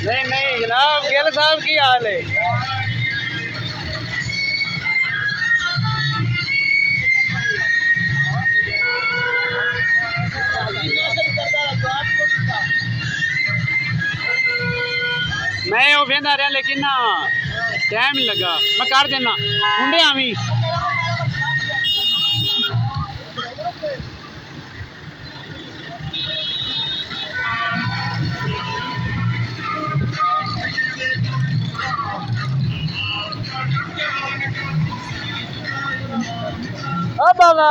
नहीं नहीं जनाब, गिल साहब की हाल है। मैं वो वेंदा रहा लेकिन ना टाइम नहीं लगा। मैं कर देना मुंडे आवी। ओ बाबा